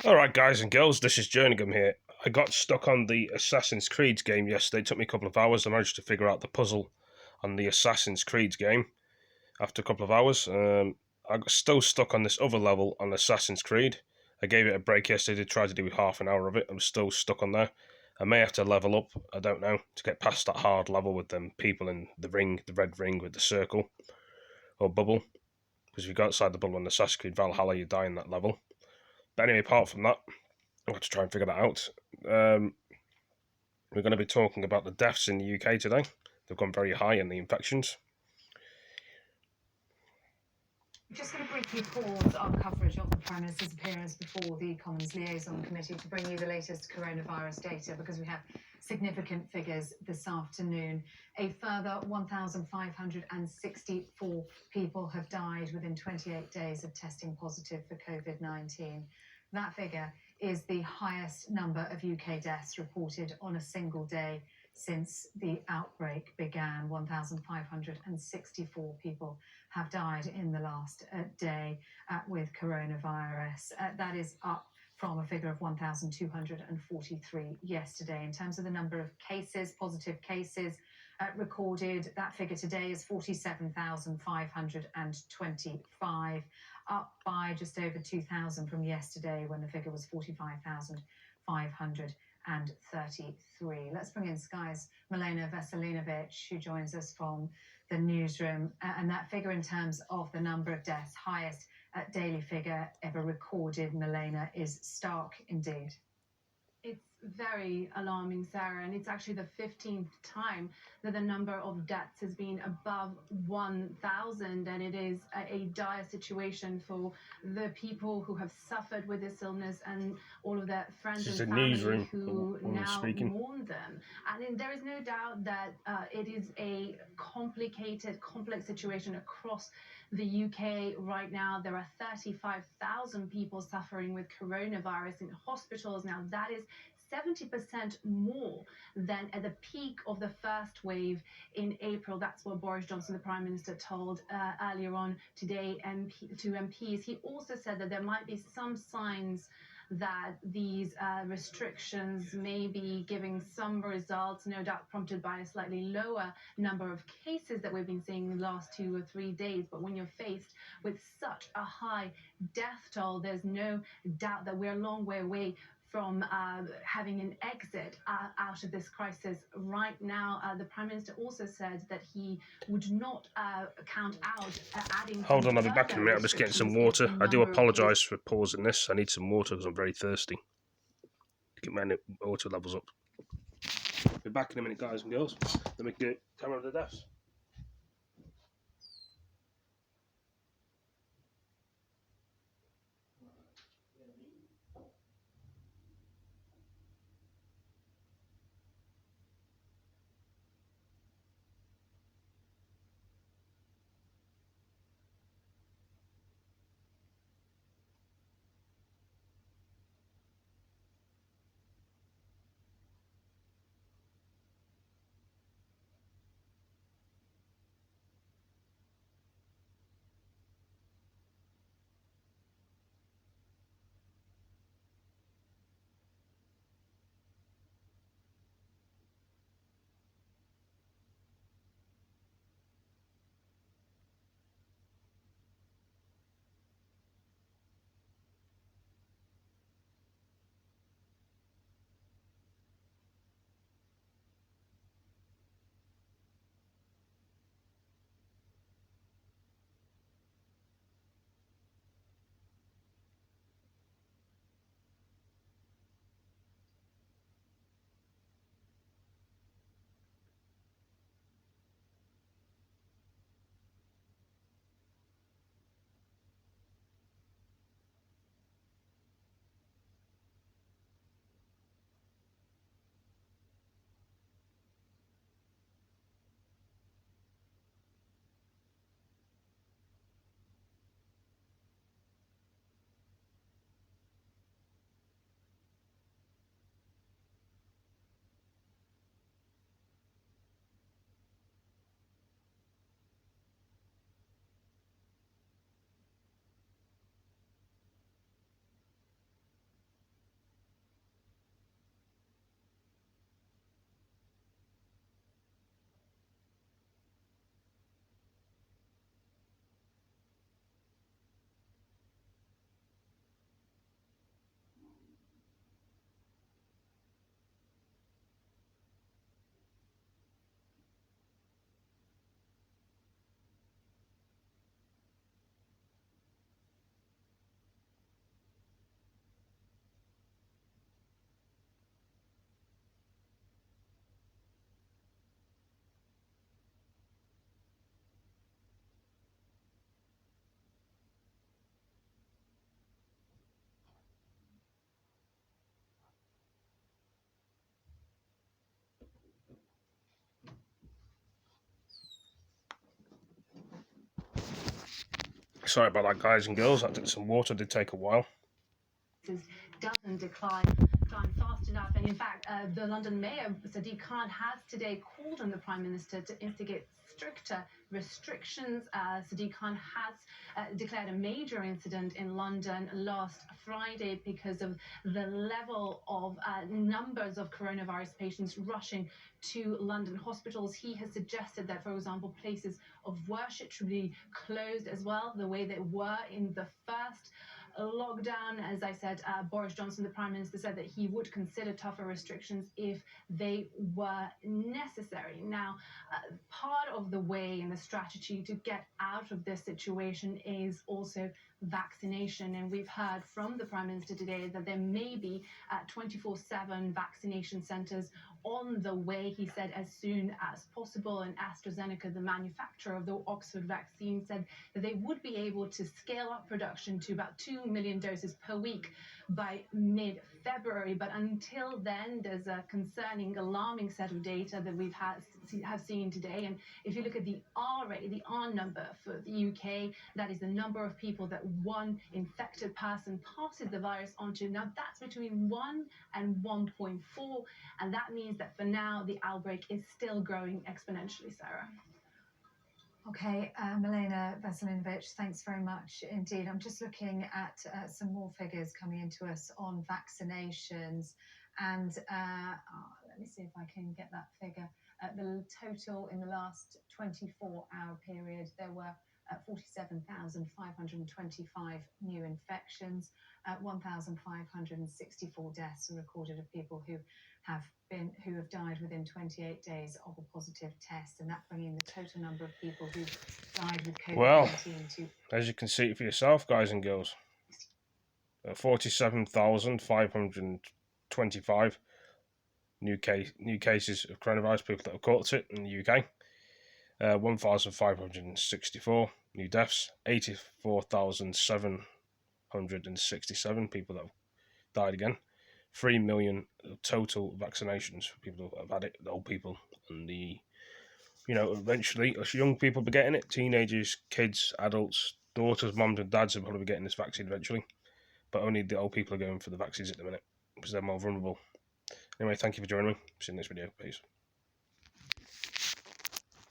Alright guys and girls, this is jerninghgam here. I got stuck on the Assassin's Creed game yesterday. It took me a couple of hours. I managed to figure out the puzzle on the Assassin's Creed game after a couple of hours. I got still stuck on this other level on Assassin's Creed. I gave it a break yesterday to try to do half an hour of it. I'm still stuck on there. I may have to level up, I don't know, to get past that hard level with them people in the ring, the red ring with the circle or bubble. Because if you go outside the bubble in Assassin's Creed Valhalla, you die in that level. But anyway, apart from that, I'll have to try and figure that out. We're going to be talking about the deaths in the UK today. They've gone very high in the infections. Just going to briefly pause our coverage of the Prime Minister's appearance before the Commons Liaison Committee to bring you the latest coronavirus data, because we have significant figures this afternoon. A further 1,564 people have died within 28 days of testing positive for COVID-19. That figure is the highest number of UK deaths reported on a single day since the outbreak began. 1,564 people have died in the last day with coronavirus. That is up from a figure of 1,243 yesterday. In terms of the number of cases, positive cases recorded, that figure today is 47,525, up by just over 2,000 from yesterday when the figure was 45,533. Let's bring in Sky's Milena Veselinovic, who joins us from the newsroom. And that figure in terms of the number of deaths, highest daily figure ever recorded, Milena, is stark indeed. It's very alarming, Sarah, and it's actually the 15th time that the number of deaths has been above 1,000, and it is a dire situation for the people who have suffered with this illness and all of their friends and family who now mourn them. And there is no doubt that it is a complicated, complex situation across the UK right now. There are 35,000 people suffering with coronavirus in hospitals. Now, that is 70% more than at the peak of the first wave in April. That's what Boris Johnson, the Prime Minister, told earlier on today to MPs. He also said that there might be some signs that these restrictions may be giving some results, no doubt prompted by a slightly lower number of cases that we've been seeing in the last 2 or 3 days. But when you're faced with such a high death toll, there's no doubt that we're a long way away from having an exit out of this crisis. Right now, the Prime Minister also said that he would not count out adding... Hold on, I'll be back in a minute. I'm just getting some water. I do apologise for pausing this. I need some water because I'm very thirsty to get my water levels up. Be back in a minute, guys and girls. Let me get camera of the deaths. Sorry about that, guys and girls. Some water did take a while. Doesn't decline fast enough, and in fact, the London Mayor Sadiq Khan has today called on the Prime Minister to instigate stricter restrictions. Sadiq Khan has declared a major incident in London last Friday because of the level of numbers of coronavirus patients rushing to London hospitals. He has suggested that, for example, places of worship should be closed as well, the way they were in the first lockdown. As I said, Boris Johnson, the Prime Minister, said that he would consider tougher restrictions if they were necessary. Now, part of the way and the strategy to get out of this situation is also vaccination. And we've heard from the Prime Minister today that there may be 24/7 vaccination centres on the way, he said, as soon as possible. And AstraZeneca, the manufacturer of the Oxford vaccine, said that they would be able to scale up production to about 2 million doses per week by mid-February. But until then, there's a concerning, alarming set of data that we've have seen today. And if you look at the R rate, the R number for the UK, that is the number of people that one infected person passes the virus onto. Now, that's between 1 and 1.4, and that means that for now, the outbreak is still growing exponentially, Sarah. Okay, Milena Veselinovic, thanks very much indeed. I'm just looking at some more figures coming into us on vaccinations, and let me see if I can get that figure. The total in the last 24-hour period, there were 47,525 new infections, 1,564 deaths are recorded of people who have died within 28 days of a positive test, and that bringing the total number of people who died with COVID-19 to, as you can see for yourself, guys and girls, 47,525 new cases of coronavirus, people that have caught it in the UK. 1,564 new deaths, 84,767 people that have died again, 3 million total vaccinations for people that have had it, the old people, and eventually us young people be getting it, teenagers, kids, adults, daughters, mums and dads will probably be getting this vaccine eventually, but only the old people are going for the vaccines at the minute because they're more vulnerable. Anyway, thank you for joining me. See you in the next video. Peace.